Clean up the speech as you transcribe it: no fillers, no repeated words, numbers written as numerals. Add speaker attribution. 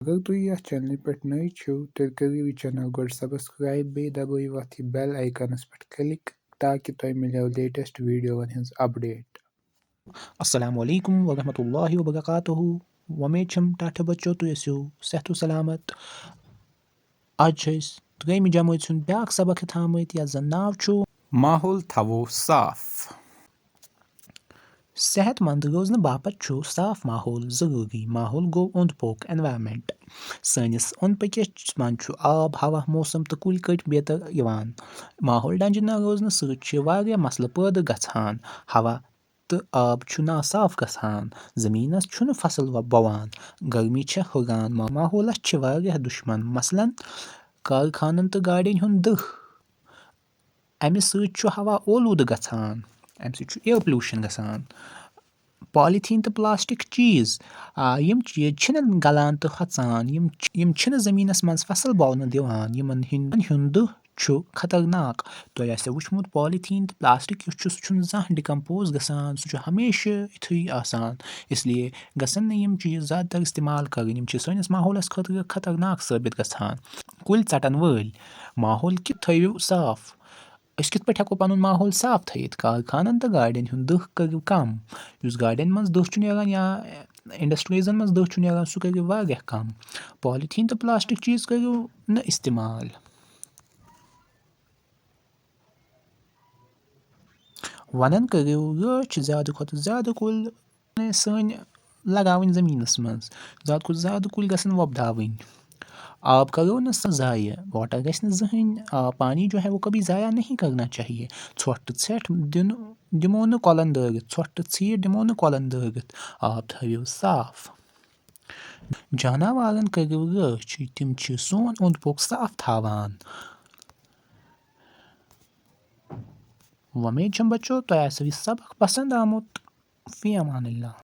Speaker 1: अगर तुम यह चैनल पे नए छो तेल करियो ये चैनल गोड सब्सक्राइब बे दबाइयो अथ बेल आइकनस पे क्लिक ताकि तुम मिलो लेटेस्ट वीडियो हंस अपडेट।
Speaker 2: अस्सलामुअलैकुम वरहमतुल्लाहि वबरकातुहू। उम्मीद छम टाठ बच्चो तुम ٲسِو सेहत सलामत। आज छ त्रेमि जमात सुन ब्याक सबक थामत या जन नाव छु
Speaker 1: माहौल थवो साफ।
Speaker 2: सेहतमंद रोजन बापत छु साफ माहौल जरूरी। माहौल गो ओंद पोक एनवायरनमेंट। सनिस ओंद पकिस मन छु आब हवा मौसम तो कुल कट बेहतर यवान। माहौल डंज न रोजन सत छ वारिया मसल पैदा गछान। हवा तो आब छु ना साफ गछान। जमीनस छुन फसल ववान। गर्मी छ हुरान। माहौलस छ वारिया दुश्मन मसलन कारखानन तो गाड़ियन हुंद दह। अमि सत छु हवा ओलूद गछान। अमि सत छु एयर पोल्यूशन गछान। पॉलीथीन तो प्लास्टिक चीज यम चीज छिन गलान तो हचान। यम छिन जमीनस मज फसल बवन दिवान। यमन हुंद दह छु खतरनाक। तुम आसो वुचमुत पॉलीथीन तो प्लास्टिक युस छु सु छुन जहाँ डिकम्पोज गसान। सु छु हमेशा इथुई आसान। इसलिए गसन न यम चीज ज्यादातर इस्तेमाल करन। यम छ सनिस माहौलस खतर खतरनाक साबित गछान। कुल चटन वल माहौल कि थयो साफ। अस कित पे हेको पनुन माहौल साफ थयित। कारखानन तो गाड़ियन हुंद दह करियो कम। युस गाड़ियन मज दह छु नेरान या इंडस्ट्रीजन मज दह छु नेरान सु करियो वारिया कम। पॉलीथीन तो प्लास्टिक चीज करियो न इस्तेमाल। वनन करियो रच ज्यादा खोत ज्यादा कुल सन लगावन जमीनस मज। ज्यादा खोत ज्यादा कुल गसन वोबदावन। आब करो न ज़ाया। वाटर गछ न जहन पानी जो है वो कभी ज़ाया नहीं करना चाहिए। ছোট ছেट दिमो न कॉलन दर्गत। ছোট छीट दिमो न कॉलन दर्गत। आब थयो साफ। जानवारन करियो रच तिम छ सोन ओंद पोक साफ थावान। उम्मीद छम बच्चों तो ऐसे सबक पसंद आमुत। फी अमानिल्लाह।